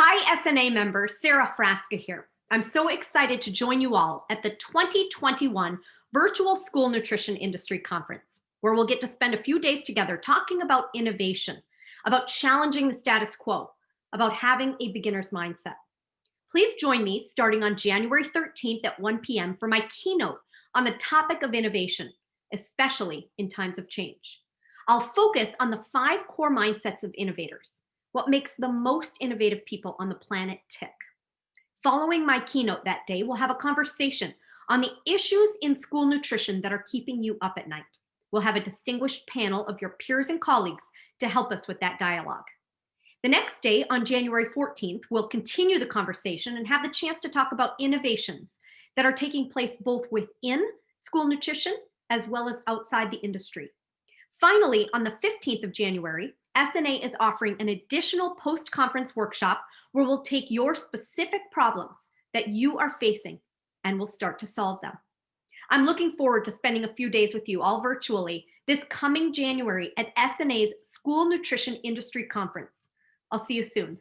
Hi, SNA members, Sara Frasca here. I'm so excited to join you all at the 2021 Virtual School Nutrition Industry Conference, where we'll get to spend a few days together talking about innovation, about challenging the status quo, about having a beginner's mindset. Please join me starting on January 13th at 1 p.m. for my keynote on the topic of innovation, especially in times of change. I'll focus on the 5 core mindsets of innovators, what makes the most innovative people on the planet tick. Following my keynote that day, we'll have a conversation on the issues in school nutrition that are keeping you up at night. We'll have a distinguished panel of your peers and colleagues to help us with that dialogue. The next day, on January 14th, we'll continue the conversation and have the chance to talk about innovations that are taking place both within school nutrition as well as outside the industry. Finally, on the 15th of January, SNA is offering an additional post-conference workshop where we'll take your specific problems that you are facing and we'll start to solve them. I'm looking forward to spending a few days with you all virtually this coming January at SNA's School Nutrition Industry Conference. I'll see you soon.